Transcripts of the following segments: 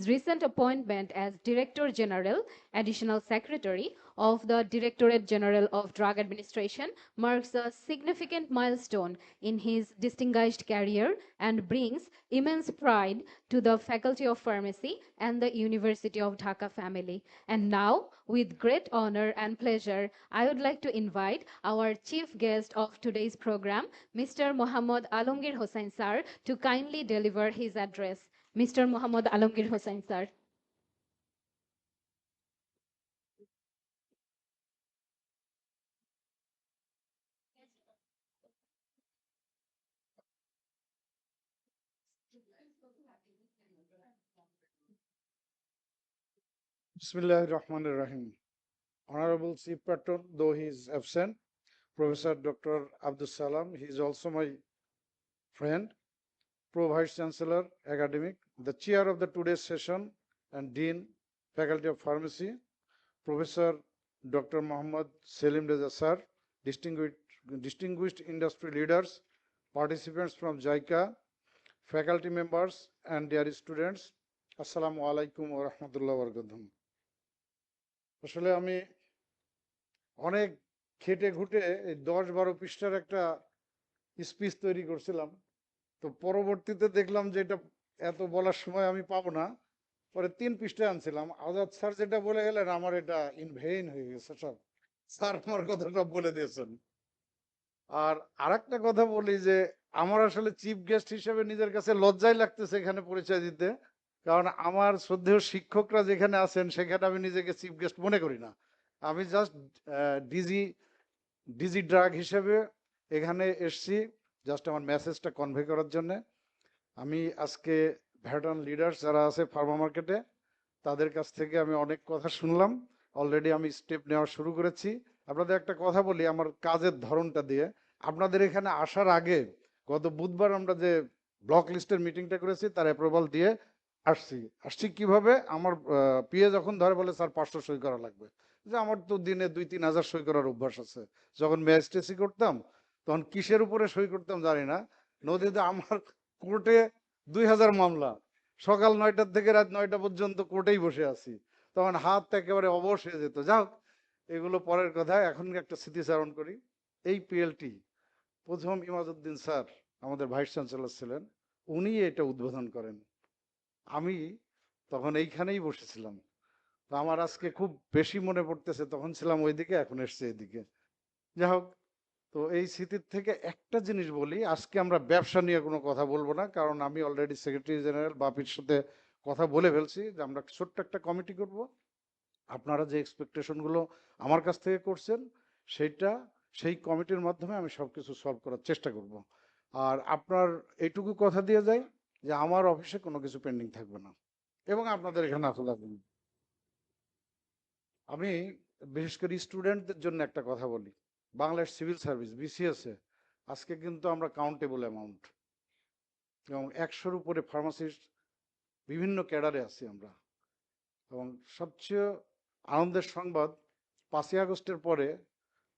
his recent appointment as Director General, Additional Secretary of the Directorate General of Drug Administration marks a significant milestone in his distinguished career and brings immense pride to the Faculty of Pharmacy and the University of Dhaka family. And now, with great honor and pleasure, I would like to invite our chief guest of today's program, Mr. Mohammad Alamgir Hossain sir, to kindly deliver his address. Mr. Mohammad Alamgir Hossain sir. Bismillahir Rahmanir Rahim. Honorable Chief Patron, though he is absent, Professor Dr. Abdus Salam, he is also my friend, Pro Vice Chancellor, Academic, the Chair of the today's session and Dean, Faculty of Pharmacy, Professor Dr. Muhammad Selim Reza Sir, distinguished industry leaders, participants from JICA, faculty members and dear students, Assalamu alaikum wa rahmatullahi wa barakatuh. আসলে আমি অনেক খেটে খুঁটে এই 10-12 পৃষ্ঠার একটা speech তৈরি করছিলাম, তো পরবর্তীতে দেখলাম যে এটা এত বলার সময় আমি পাবো না, পরে 3 পৃষ্ঠা আনছিলাম। আজাদ স্যার যেটা বলে গেলেন আমার এটা ইন ভেইন হয়ে গেছে, সব স্যার আমার কথাটা বলে দিয়েছেন। আর আরেকটা কথা বলি যে আমার আসলে চিফ গেস্ট হিসেবে নিজের কাছে লজ্জাই লাগতেছে এখানে পরিচয় দিতে, কারণ আমার শ্রদ্ধেয় শিক্ষকরা যেখানে আছেন সেখানে আমি নিজেকে চিফ গেস্ট মনে করি না। আমি জাস্ট ডিজি ড্রাগ হিসেবে এখানে এসছি জাস্ট আমার মেসেজটা কনভে করার জন্য। আমি আজকে ভ্যাটারান লিডার্স যারা আছে ফার্মা মার্কেটে তাদের কাছ থেকে আমি অনেক কথা শুনলাম, অলরেডি আমি স্টেপ নেওয়া শুরু করেছি। আপনাদের একটা কথা বলি আমার কাজের ধরনটা দিয়ে, আপনাদের এখানে আসার আগে গত বুধবার আমরা যে ব্লক লিস্টের মিটিংটা করেছি তার অ্যাপ্রুভাল দিয়ে আসছি কিভাবে, আমার পিএ যখন ধরে বলে স্যার 500 সই করা লাগবে, যে আমার তো দিনে 2-3 হাজার সই করার অভ্যাস আছে। যখন ম্যাজিস্ট্রেসি করতাম তখন কিসের উপরে সই করতাম জানি না, নদীতে আমার কোর্টে 2000 মামলা, সকাল 9টা থেকে রাত 9টা পর্যন্ত কোর্টেই বসে আছি, তখন হাত একেবারে অবশ হয়ে যেত। যাও এগুলো পরের কথা, এখন একটা স্মৃতিচারণ করি। এই পিএলটি প্রথম ইমাজউদ্দিন স্যার আমাদের ভাইস চ্যান্সেলর ছিলেন, উনি এটা উদ্বোধন করেন, আমি তখন এইখানেই বসেছিলাম। তো আমার আজকে খুব বেশি মনে পড়তেছে, তখন ছিলাম ওইদিকে এখন এসছে এদিকে। যাই হোক, তো এই স্মৃতির থেকে একটা জিনিস বলি, আজকে আমরা ব্যবসা নিয়ে কোনো কথা বলবো না, কারণ আমি অলরেডি সেক্রেটারি জেনারেল বাপির সাথে কথা বলে ফেলছি যে আমরা ছোট্ট একটা কমিটি করব। আপনারা যে এক্সপেকটেশনগুলো আমার কাছ থেকে করছেন সেই কমিটির মাধ্যমে আমি সবকিছু সলভ করার চেষ্টা করব। আর আপনার এইটুকু কথা দিয়ে যাই যে আমার অফিসে কোনো কিছু পেন্ডিং থাকবে না এবং আপনাদের এখানে আসা লাগবে না। আমি বিশেষ করে স্টুডেন্টদের জন্য একটা কথা বলি, বাংলাদেশ সিভিল সার্ভিস বিসিএস এ আজকে কিন্তু আমরা কাউন্টেবল অ্যামাউন্ট এবং 100-র উপরে ফার্মাসিস্ট বিভিন্ন ক্যাডারে আছি আমরা। এবং সবচেয়ে আনন্দের সংবাদ, 5ই আগস্টের পরে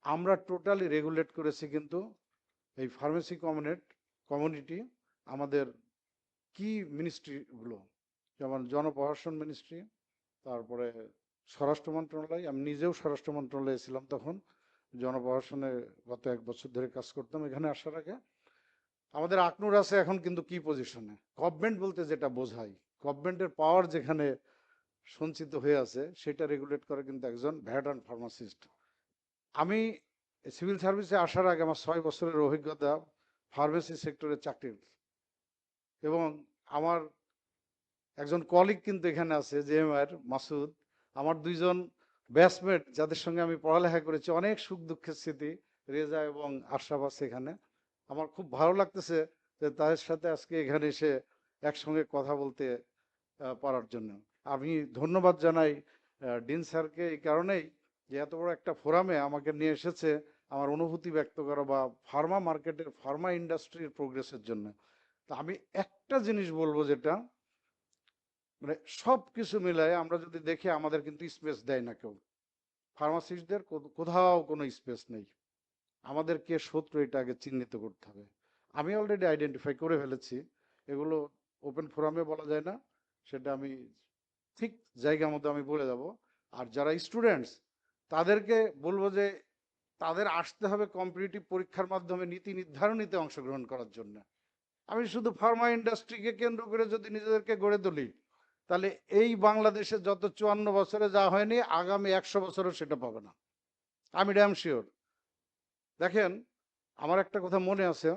আমরা টোটালি রেগুলেট করেছি কিন্তু এই ফার্মেসি কমিউনিটি আমাদের কি মিনিস্ট্রিগুলো, যেমন জনপ্রশাসন মিনিস্ট্রি, তারপরে স্বরাষ্ট্র মন্ত্রণালয়, আমি নিজেও স্বরাষ্ট্র মন্ত্রণালয়ে ছিলাম তখন, জনপ্রশাসনে গত 1 বছর ধরে কাজ করতাম। এখানে আসার আগে আমাদের আকনুর আছে এখন কিন্তু কি পজিশনে, গভর্নমেন্ট বলতে যেটা বোঝায়, গভর্নমেন্টের পাওয়ার যেখানে সঞ্চিত হয়ে আছে সেটা রেগুলেট করে কিন্তু একজন ভ্যাটারান ফার্মাসিস্ট। আমি সিভিল সার্ভিসে আসার আগে আমার 6 বছরের অভিজ্ঞতা ফার্মেসি সেক্টরে চাকরির, এবং আমার একজন কলিগ কিন্তু এখানে আছে জেএমআর মাসুদ, আমার 2জন ব্যাচমেট যাদের সঙ্গে আমি পড়ালেখা করেছি, অনেক সুখ দুঃখের স্মৃতি, রেজা এবং আশরাফ আছে এখানে। আমার খুব ভালো লাগতেছে যে তাদের সাথে আজকে এখানে এসে একসঙ্গে কথা বলতে পারার জন্য। আমি ধন্যবাদ জানাই ডিন স্যারকে এই কারণেই যে এত বড় একটা ফোরামে আমাকে নিয়ে এসেছে আমার অনুভূতি ব্যক্ত করা বা ফার্মা মার্কেটের ফার্মা ইন্ডাস্ট্রির প্রোগ্রেসের জন্য। তা আমি একটা জিনিস বলবো, যেটা মানে সব কিছু মিলায় আমরা যদি দেখি আমাদের কিন্তু স্পেস দেয় না কেউ, ফার্মাসিস্টদের কোথাও কোনো স্পেস নেই। আমাদের কে শত্রু এটা আগে চিহ্নিত করতে হবে। আমি অলরেডি আইডেন্টিফাই করে ফেলেছি, এগুলো ওপেন ফোরামে বলা যায় না, সেটা আমি ঠিক জায়গা মতো আমি বলে যাব। আর যারা স্টুডেন্টস তাদেরকে বলবো যে তাদের আসতে হবে কম্পিটিটিভ পরীক্ষার মাধ্যমে নীতি নির্ধারণীতে অংশগ্রহণ করার জন্য। আমি শুধু ফার্মা ইন্ডাস্ট্রিকে কেন্দ্র করে যদি নিজেদেরকে গড়ে তুলি, তাহলে এই বাংলাদেশে যত 54 বছরে যা হয়নি আগামী 100 বছরও সেটা পাবে না, আমি ড্যাম শিওর। দেখেন, আমার একটা কথা মনে আছে,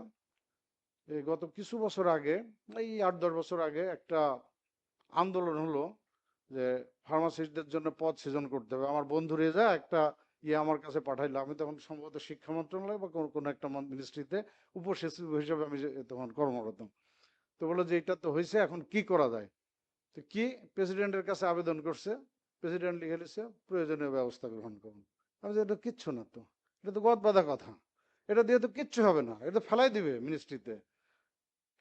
এই গত কিছু বছর আগে, এই 8-10 বছর আগে একটা আন্দোলন হলো যে ফার্মাসিস্টদের জন্য পদ সৃজন করতে হবে। আমার বন্ধু রেজা একটা আমার কাছে পাঠাইলো। আমি তখন সম্ভবত শিক্ষা মন্ত্রণালয় বা কোনো একটা মিনিস্ট্রিতে উপসচিব হিসেবে আমি তখন কর্মরত। তো বললো যে এটা তো হয়েছে, এখন কি করা যায়? তো কি, প্রেসিডেন্টের কাছে আবেদন করছে, প্রেসিডেন্ট লিখে দিচ্ছে প্রয়োজনীয় ব্যবস্থা গ্রহণ করুন। আমি যে এটা কিচ্ছু না, তো এটা তো গদ বাঁধা কথা, এটা দিয়ে তো কিচ্ছু হবে না, এটা ফেলাই দিবে মিনিস্ট্রিতে।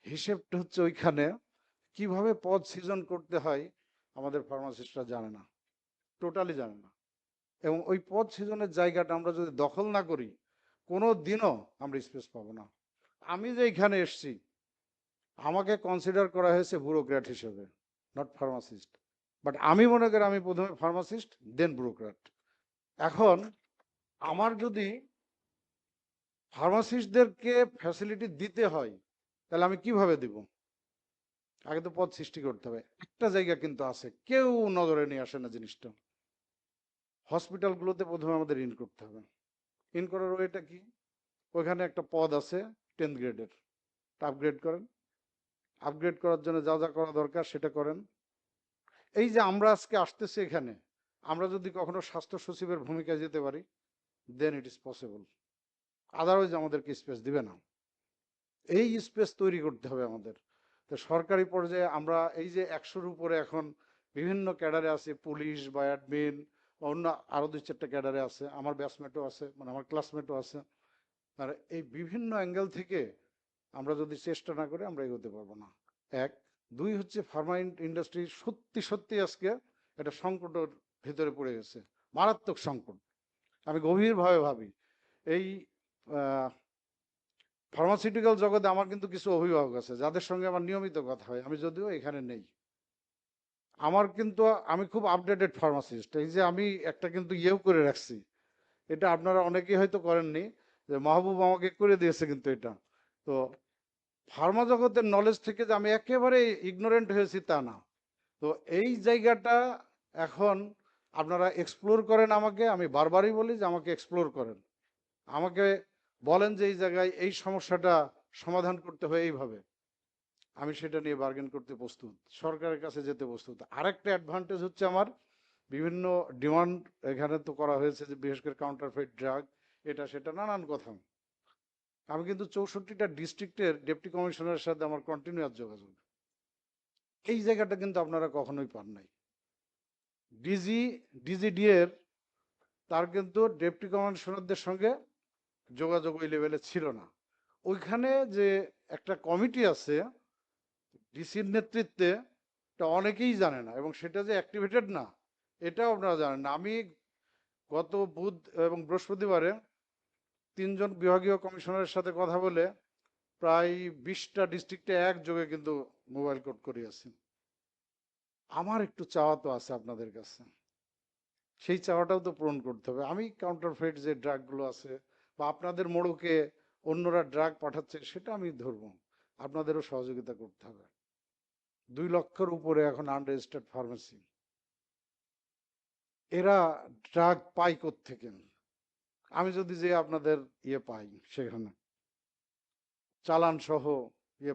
হিসেবটা হচ্ছে ওইখানে কিভাবে পদ সৃজন করতে হয় আমাদের ফার্মাসিস্টরা জানে না, টোটালি জানে না। এবং ওই পদ সৃজনের জায়গাটা আমরা যদি দখল না করি, কোনো দিনও আমরা স্পেস পাবো না। আমি যে এখানে এসছি, আমাকে কনসিডার করা হয়েছে ব্যুরোক্র্যাট হিসেবে, নট ফার্মাসিস্ট। বাট আমি মনে করি আমি প্রথমে ফার্মাসিস্ট, দেন ব্যুরোক্র্যাট। এখন আমার যদি ফার্মাসিস্টদেরকে ফ্যাসিলিটি দিতে হয়, তাহলে আমি কিভাবে দিব? আগে তো পদ সৃষ্টি করতে হবে। একটা জায়গা কিন্তু আছে, কেউ নজরে নিয়ে আসে না জিনিসটা। হসপিটালগুলোতে প্রথমে আমাদের ইন করতে হবে। ইন করার ওয়েটা কি? ওইখানে একটা পদ আছে 10th গ্রেডের, আপগ্রেড করেন। আপগ্রেড করার জন্য যা যা করা দরকার সেটা করেন। এই যে আমরা আজকে আসতেছি এখানে, আমরা যদি কখনো স্বাস্থ্য সচিবের ভূমিকায় যেতে পারি, দেন ইট ইজ পসিবল। আদারওয়াইজ আমাদেরকে স্পেস দিবে না। এই স্পেস তৈরি করতে হবে আমাদের। তো সরকারি পর্যায়ে আমরা এই যে 100-র উপরে এখন বিভিন্ন ক্যাডারে আছে, পুলিশ বা অ্যাডমিন বা অন্য আরো 2-4টা ক্যাডারে আছে, আমার ব্যাচমেটও আছে, মানে আমার ক্লাসমেটও আছে। আর এই বিভিন্ন অ্যাঙ্গেল থেকে আমরা যদি চেষ্টা না করি আমরা এগোতে পারবো না। এক, দুই হচ্ছে ফার্মা ইন্ডাস্ট্রি সত্যি সত্যি আজকে একটা সংকটের ভিতরে পড়ে গেছে, মারাত্মক সংকট। আমি গভীরভাবে ভাবি এই ফার্মাসিউটিক্যাল জগতে আমার কিন্তু কিছু অভিভাবক আছে যাদের সঙ্গে আমার নিয়মিত কথা হয়, আমি যদিও এখানে নেই। আমার কিন্তু, আমি খুব আপডেটেড ফার্মাসিস্ট। এই যে আমি একটা কিন্তু ইয়েও করে রাখছি, এটা আপনারা অনেকেই হয়তো করেননি, যে মাহবুব আমাকে করে দিয়েছে কিন্তু এটা। তো ফার্মা জগতের নলেজ থেকে যে আমি একেবারে ইগনোরেন্ট হয়েছি তা না। তো এই জায়গাটা এখন আপনারা এক্সপ্লোর করেন আমাকে, আমি বারবারই বলি যে আমাকে এক্সপ্লোর করেন, আমাকে বলেন যে এই জায়গায় এই সমস্যাটা সমাধান করতে হয় এইভাবে, আমি সেটা নিয়ে বার্গেন করতে প্রস্তুত, সরকারের কাছে যেতে প্রস্তুত। আরেকটা অ্যাডভান্টেজ হচ্ছে আমার বিভিন্ন ডিমান্ড এখানে তো করা হয়েছে, যে বিশেষ করে কাউন্টারফেট ড্রাগ, এটা সেটা নানান কথা। আমি কিন্তু 64টা ডিস্ট্রিক্টের ডেপুটি কমিশনারের সাথে আমার কন্টিনিউয়াস যোগাযোগ। এই জায়গাটা কিন্তু আপনারা কখনোই পান নাই। ডিজিডি এর তার কিন্তু ডেপুটি কমিশনারদের সঙ্গে যোগাযোগ ওই লেভেলে ছিল না। ওইখানে যে একটা কমিটি আছে ডিসির নেতৃত্বে, এটা অনেকেই জানে না, এবং সেটা যে অ্যাক্টিভেটেড না এটাও আপনারা জানেন না। আমি গত বুধ এবং বৃহস্পতিবারে 3জন বিভাগীয় কমিশনারের সাথে কথা বলে প্রায় 20টা ডিস্ট্রিক্টে একযোগে কিন্তু মোবাইল কোর্ট করিয়েছি। আমার একটু চাওয়া তো আছে আপনাদের কাছে, সেই চাওয়াটাও তো পূরণ করতে হবে। আমি কাউন্টারফেট যে ড্রাগগুলো আছে বা আপনাদের মোড়কে অন্যরা ড্রাগ পাঠাচ্ছে সেটা আমি ধরবো, আপনাদেরও সহযোগিতা করতে হবে। 2 লক্ষের উপরে এখন আনরেজিস্টার্ড ফার্মেসি, এরা ড্রাগ পাই থেকে? আমি যদি যে আপনাদের পাই সেখানে চালান সহ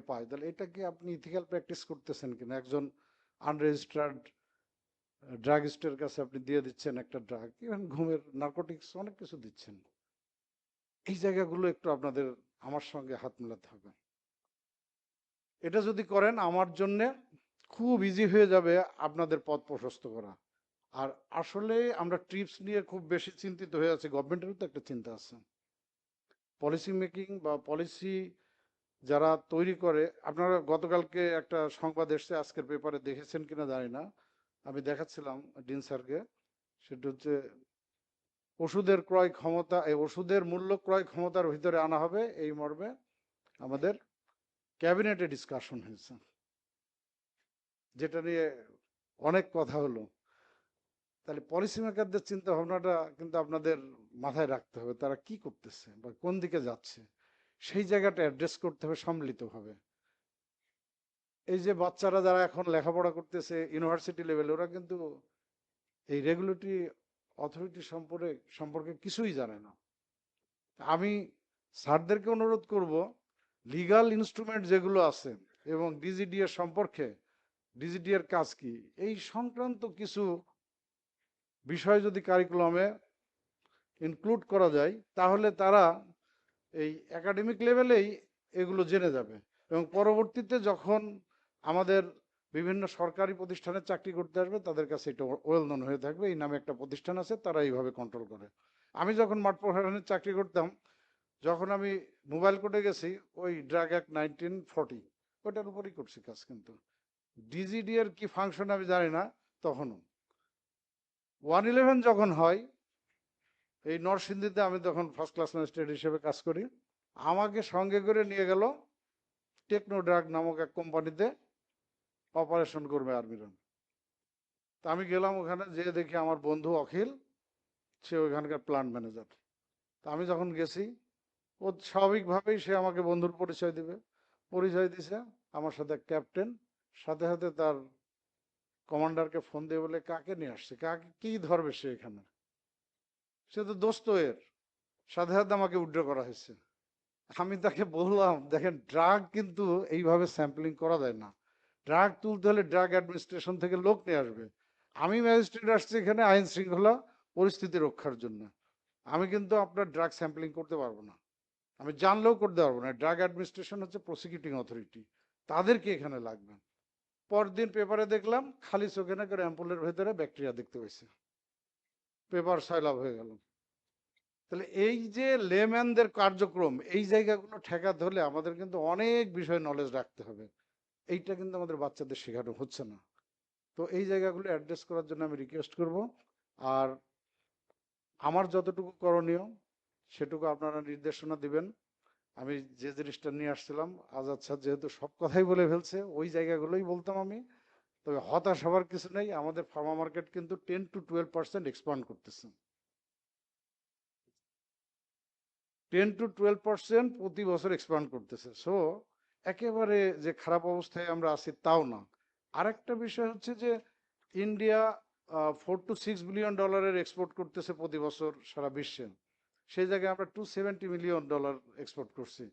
পাই, তাহলে এটা কি আপনি ইথিক্যাল প্র্যাকটিস করতেছেন কিনা? একজন আনরেজিস্টার্ড ড্রাগিস্টের কাছে আপনি দিয়ে দিচ্ছেন একটা ড্রাগ, ইভেন ঘুমের নার্কোটিক্স অনেক কিছু দিচ্ছেন। এই জায়গাগুলো একটু আপনাদের আমার সঙ্গে হাত মেলাতে হবে। এটা যদি করেন আমার জন্য খুব ইজি হয়ে যাবে আপনাদের পথ প্রশস্ত করা। আর আসলে আমরা ট্রিপস নিয়ে খুব বেশি চিন্তিত হয়ে আছি, গভর্নমেন্টেরও তো একটা চিন্তা আছে। পলিসি মেকিং বা পলিসি যারা তৈরি করে, আপনারা গতকালকে একটা সংবাদ এসছে আজকের পেপারে, দেখেছেন কিনা জানি না, আমি দেখাচ্ছিলাম ডিন স্যারকে। সেটা হচ্ছে ওষুধের ক্রয় ক্ষমতা, এই ওষুধের মূল্য ক্রয় ক্ষমতার ভিতরে আনা হবে, এই মর্মে আমাদের ক্যাবিনেটে ডিসকাশন হয়েছে, যেটা নিয়ে অনেক কথা হলো। তাহলে পলিসি মেকারদের চিন্তা ভাবনাটা কিন্তু আপনাদের মাথায় রাখতে হবে, তারা কি করতেছে বা কোন দিকে যাচ্ছে, সেই জায়গাটা অ্যাড্রেস করতে হবে সম্মিলিতভাবে। এই যে বাচ্চারা যারা এখন লেখাপড়া করতেছে ইউনিভার্সিটি লেভেলে, ওরা কিন্তু এই রেগুলেটরি অথরিটি সম্পর্কে কিছুই জানে না। আমি স্যারদেরকে অনুরোধ করব, লিগাল ইনস্ট্রুমেন্ট যেগুলো আছে এবং ডিজিডি এর সম্পর্কে, ডিজিডি এর কাজ কি, এই সংক্রান্ত কিছু বিষয় যদি কারিকুলামে ইনক্লুড করা যায়, তাহলে তারা এই একাডেমিক লেভেলেই এগুলো জেনে যাবে এবং পরবর্তীতে যখন আমাদের বিভিন্ন সরকারি প্রতিষ্ঠানে চাকরি করতে আসবে, তাদের কাছে এটা ওয়েল নোন হয়ে থাকবে, এই নামে একটা প্রতিষ্ঠান আছে, তারা এইভাবে কন্ট্রোল করে। আমি যখন মাঠ প্রশাসনের চাকরি করতাম, যখন আমি মোবাইল কোর্টে গেছি, ওই ড্রাগ অ্যাক্ট 1940 ওটার উপরই করছি কাজ। কিন্তু ডিজিডি এর কি ফাংশন আমি জানি না তখনও। 111 যখন হয় এই নরসিংদীতে, আমি তখন ফার্স্ট ক্লাস ম্যাজিস্ট্রেট হিসেবে কাজ করি, আমাকে সঙ্গে করে নিয়ে গেল টেকনো ড্রাগ নামক এক কোম্পানিতে অপারেশন করবে আর্মিরা। তা আমি গেলাম ওখানে, যেয়ে দেখি আমার বন্ধু অখিল, সে ওইখানকার প্ল্যান্ট ম্যানেজার। তা আমি যখন গেছি, ও স্বাভাবিকভাবেই সে আমাকে বন্ধুর পরিচয় দিবে, পরিচয় দিছে আমার সাথে ক্যাপ্টেন, সাথে সাথে তার কমান্ডারকে ফোন দিয়ে বলে, কাকে নিয়ে আসছে, কাকে কি ধরবে সে এখানে, সে তো দোস্ত এর। সাথে সাথে আমাকে উইথড্র করা হয়েছে। আমি তাকে বললাম, দেখেন ড্রাগ কিন্তু এইভাবে স্যাম্পলিং করা যায় না, ড্রাগ তুলতে হলে ড্রাগ অ্যাডমিনিস্ট্রেশন থেকে লোক নিয়ে আসবে। আমি ম্যাজিস্ট্রেট আসছি এখানে আইন শৃঙ্খলা পরিস্থিতি রক্ষার জন্য, আমি কিন্তু আপনার ড্রাগ স্যাম্পলিং করতে পারবো না, আমি জানলেও করতে পারবো না। ড্রাগ অ্যাডমিনিস্ট্রেশন হচ্ছে প্রসিকিউটিং অথরিটি, তাদেরকে এখানে লাগবে। পরদিন পেপারে দেখলাম খালি চোখে না করে অ্যাম্পুলের ভেতরে ব্যাকটেরিয়া দেখতে পাইছে, পেপার সয়লাভ হয়ে গেল। তাহলে এই যে লেম্যানদের কার্যক্রম, এই জায়গাগুলো ঠেকাতে হলে আমাদের কিন্তু অনেক বিষয় নলেজ রাখতে হবে, এইটা কিন্তু আমাদের বাচ্চাদের শেখানো হচ্ছে না। তো এই জায়গাগুলো অ্যাড্রেস করার জন্য আমি রিকোয়েস্ট করব। আর আমার যতটুকু করণীয় সেটুকু আপনারা নির্দেশনা দিবেন। আমি যে জিনিসটা নিয়ে আসছিলাম, আজাদ স্যার যেহেতু সব কথাই বলে ফেলছে, ওই জায়গাগুলোই বলতাম আমি। তবে হতাশ হওয়ার কিছু নেই, আমাদের ফার্মা মার্কেট কিন্তু 10 to 12% এক্সপান্ড করতেছে, 10 to 12% প্রতি বছর এক্সপান্ড করতেছে। সো একেবারে যে খারাপ অবস্থায় আমরা আছি তাও না। আরেকটা বিষয় হচ্ছে যে ইন্ডিয়া $4 to 6 বিলিয়ন এক্সপোর্ট করতেছে প্রতি বছর সারা বিশ্বে, সেই জায়গায় আমরা $270 মিলিয়ন এক্সপোর্ট করছি।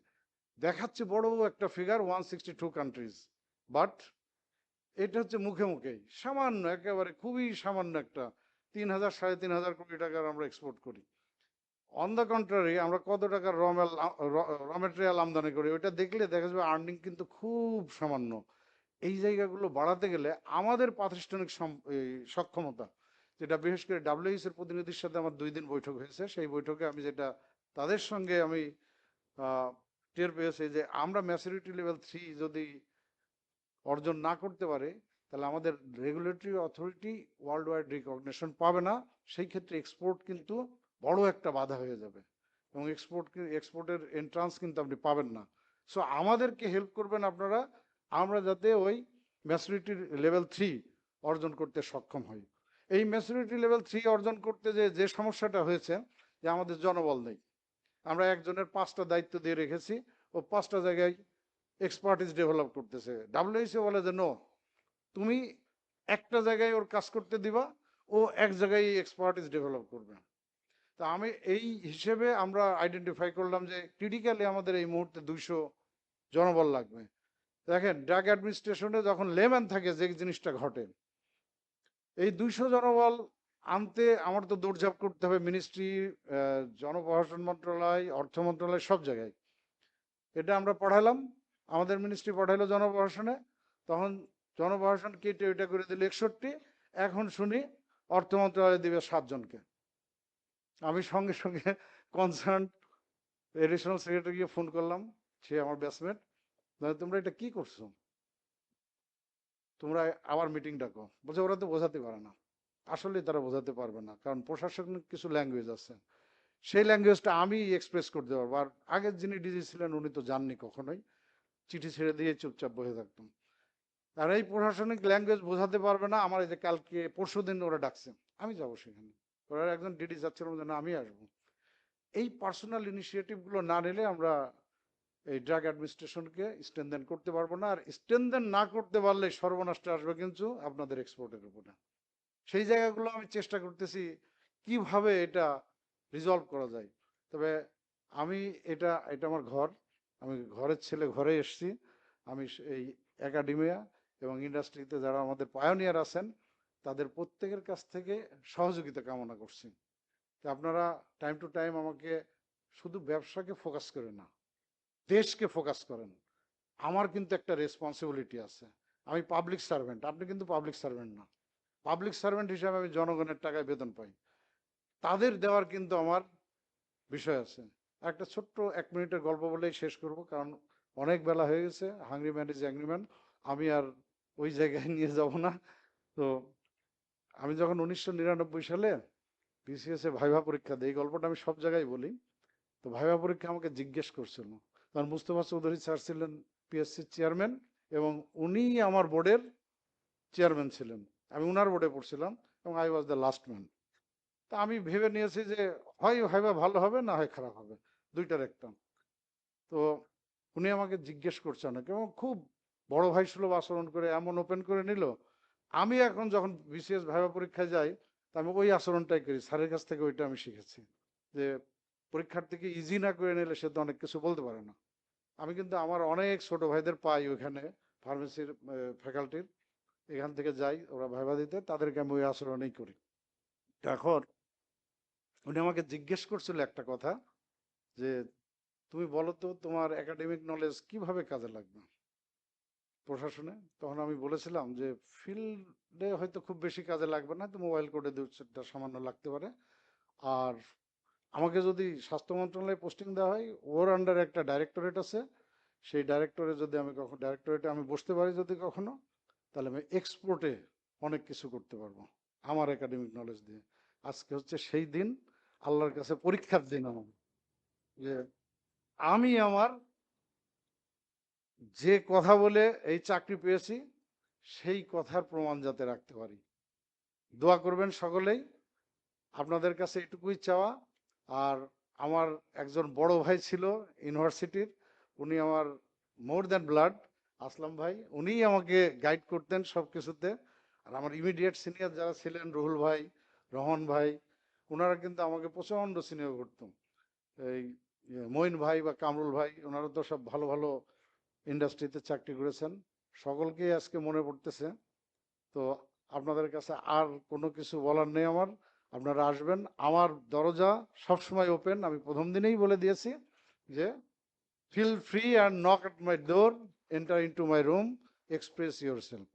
দেখাচ্ছে বড় একটা ফিগার, 162 কান্ট্রিজ, বাট এটা হচ্ছে মুখে মুখেই সামান্য, একেবারে খুবই সামান্য একটা 3,000 সাড়ে 3,000 কোটি টাকার আমরা এক্সপোর্ট করি। অন দ্য কন্ট্রারি, আমরা কত টাকার র মেটেরিয়াল আমদানি করি, ওইটা দেখলে দেখা যাবে আর্নিং কিন্তু খুব সামান্য। এই জায়গাগুলো বাড়াতে গেলে আমাদের প্রাতিষ্ঠানিক এই সক্ষমতা, যেটা বিশেষ করে ডাব্লিউএইচ এর প্রতিনিধির সাথে আমার 2 দিন বৈঠক হয়েছে, সেই বৈঠকে আমি যেটা তাদের সঙ্গে আমি টের পেয়েছি, যে আমরা ম্যাচুরিটি লেভেল 3 যদি অর্জন না করতে পারে, তাহলে আমাদের regulatory authority world wide recognition পাবে না। সেই ক্ষেত্রে এক্সপোর্ট কিন্তু বড় একটা বাধা হয়ে যাবে এবং এক্সপোর্টের এন্ট্রান্স কিন্তু আপনি পাবেন না। সো আমাদেরকে হেল্প করবেন আপনারা, আমরা যাতে ওই ম্যাচুরিটি লেভেল 3 অর্জন করতে সক্ষম হই। এই ম্যাচুরিটি লেভেল 3 অর্জন করতে যে সমস্যাটা হয়েছে, যে আমাদের জনবল নেই। আমরা একজনের 5টা দায়িত্ব দিয়ে রেখেছি, ও 5টা জায়গায় এক্সপার্টিস ডেভেলপ করতেছে। ডাব্লিউএইচও বলে যে নো, তুমি একটা জায়গায় ওর কাজ করতে দিবা, ও এক জায়গায় এক্সপার্টিস ডেভেলপ করবে। তা আমি এই হিসেবে আমরা আইডেন্টিফাই করলাম যে ক্রিটিক্যালি আমাদের এই মুহূর্তে 200 জনবল লাগবে। দেখেন ড্রাগ অ্যাডমিনিস্ট্রেশনে যখন লেম্যান থাকে, যে জিনিসটা ঘটে, এই 200 জনবল আনতে আমার তো দৌড়ঝাঁপ করতে হবে মিনিস্ট্রি, জনপ্রশাসন মন্ত্রণালয়, অর্থ মন্ত্রণালয়, সব জায়গায়। এটা আমরা পাঠালাম, আমাদের মিনিস্ট্রি পাঠাইলো জনপ্রশাসনে, তখন জনপ্রশাসন কেটে ওইটা করে দিল 61। এখন শুনি অর্থ মন্ত্রণালয় দিবে 7 জনকে। আমি সঙ্গে সঙ্গে কনসার্ন এডিশনাল সেক্রেটারিকে ফোন করলাম, সে আমার ব্যাচমেট, তোমরা এটা কি করছো, তোমরা আবার মিটিং ডাকো। বলছে ওরা তো বোঝাতে পারে না। আসলে তারা বোঝাতে পারবে না, কারণ প্রশাসনিক কিছু ল্যাঙ্গুয়েজ আছে, সেই ল্যাঙ্গুয়েজটা আমি এক্সপ্রেস করতে পারবো। আর আগের যিনি ডিজি ছিলেন উনি তো জাননি কখনোই, চিঠি ছেড়ে দিয়ে চুপচাপ বসে থাকতাম। আর এই প্রশাসনিক ল্যাঙ্গুয়েজ বোঝাতে পারবে না, আমার এই যে কালকে পরশুদিন ওরা ডাকছে, আমি যাবো সেখানে, ওরা একজন ডিডি যাচ্ছিলাম যেন আমি আসবো। এই পার্সোনাল ইনিশিয়েটিভ গুলো না নিলে আমরা এই ড্রাগ অ্যাডমিনিস্ট্রেশনকে স্ট্রেনদেন করতে পারবো না, আর স্ট্রেনদেন না করতে পারলে সর্বনাশটা আসবে কিন্তু আপনাদের এক্সপোর্টের উপরে। সেই জায়গাগুলো আমি চেষ্টা করতেছি কিভাবে এটা রিজলভ করা যায়। তবে আমি এটা এটা আমার ঘর, আমি ঘরের ছেলে, ঘরে এসেছি। আমি এই একাডেমিয়া এবং ইন্ডাস্ট্রিতে যারা আমাদের পায়োনিয়ার আছেন তাদের প্রত্যেকের কাছ থেকে সহযোগিতা কামনা করছি। তো আপনারা টাইম টু টাইম আমাকে শুধু ব্যবসাকে ফোকাস করে না, দেশকে ফোকাস করেন। আমার কিন্তু একটা রেসপন্সিবিলিটি আছে, আমি পাবলিক সার্ভেন্ট, আপনি কিন্তু পাবলিক সার্ভেন্ট না। পাবলিক সার্ভেন্ট হিসাবে আমি জনগণের টাকায় বেতন পাই, তাদের দেওয়ার কিন্তু আমার বিষয় আছে। একটা ছোট্ট 1 মিনিটের গল্প বলেই শেষ করব, কারণ অনেক বেলা হয়ে গেছে। Hungry man is angry man, আমি আর ওই জায়গায় নিয়ে যাব না। তো আমি যখন 1999 সালে বিসিএস এ ভাইভা পরীক্ষা দিই, এই গল্পটা আমি সব জায়গায় বলি। তো ভাইভা পরীক্ষা আমাকে জিজ্ঞেস করছিল, তখন মুস্তফা চৌধুরী স্যার ছিলেন পিএসসির চেয়ারম্যান এবং উনি আমার বোর্ডের চেয়ারম্যান ছিলেন। আমি উনার বোর্ডে পড়ছিলাম এবং I was the last man. তা আমি ভেবে নিয়েছি যে হয় ভাইবা ভালো হবে না হয় খারাপ হবে, দুইটার একটা। তো উনি আমাকে জিজ্ঞেস করছে অনেক এবং খুব বড় ভাই সুলভ আচরণ করে এমন ওপেন করে নিল। আমি এখন যখন বিসিএস ভাইবা পরীক্ষায় যাই, তা আমি ওই আচরণটাই করি, স্যারের কাছ থেকে ওইটা আমি শিখেছি যে পরীক্ষার্থীকে ইজি না করে নিলে সে তো অনেক কিছু বলতে পারে না। আমি কিন্তু আমার অনেক ছোট ভাইদের পাই ওইখানে, ফার্মেসির ফ্যাকাল্টির, এখান থেকে যাই ওরা ভাইবা দিতে, তাদেরকে আমি ওই আচরণেই করি। এখন উনি আমাকে জিজ্ঞেস করছিল একটা কথা, যে তুমি বলো তো তোমার একাডেমিক নলেজ কিভাবে কাজে লাগবে প্রশাসনে। তখন আমি বলেছিলাম যে ফিল্ডে হয়তো খুব বেশি কাজে লাগবে না, তো মোবাইল কোডে দুটা সামান্য লাগতে পারে। আর আমাকে যদি স্বাস্থ্য মন্ত্রণালয়ে পোস্টিং দেওয়া হয়, ওর আন্ডারে একটা ডাইরেক্টরেট আছে, সেই ডাইরেক্টরে যদি আমি কখনো ডাইরেক্টরেটে আমি বসতে পারি যদি কখনো, তাহলে আমি এক্সপোর্টে অনেক কিছু করতে পারবো আমার একাডেমিক নলেজ দিয়ে। আজকে হচ্ছে সেই দিন, আল্লাহর কাছে পরীক্ষার দিন আমার, যে আমি আমার যে কথা বলে এই চাকরি পেয়েছি সেই কথার প্রমাণ যাতে রাখতে পারি। দোয়া করবেন সকলেই, আপনাদের কাছে এটুকুই চাওয়া। আর আমার একজন বড় ভাই ছিল ইউনিভার্সিটির, উনি আমার মোর দ্যান ব্লাড, আসলাম ভাই, উনিই আমাকে গাইড করতেন সব কিছুতে। আর আমার ইমিডিয়েট সিনিয়র যারা ছিলেন, রুহুল ভাই, রহমান ভাই, ওনারা কিন্তু আমাকে প্রচন্ড স্নেহ করতেন। এই মঈন ভাই বা কামরুল ভাই, ওনারা তো সব ভালো ভালো ইন্ডাস্ট্রিতে চাকরি করেছেন। সকলকেই আজকে মনে পড়তেছে। তো আপনাদের কাছে আর কোনো কিছু বলার নেই আমার, আপনারা আসবেন, আমার দরজা সবসময় ওপেন। আমি প্রথম দিনেই বলে দিয়েছি যে feel free and knock at my door, enter into my room, express yourself.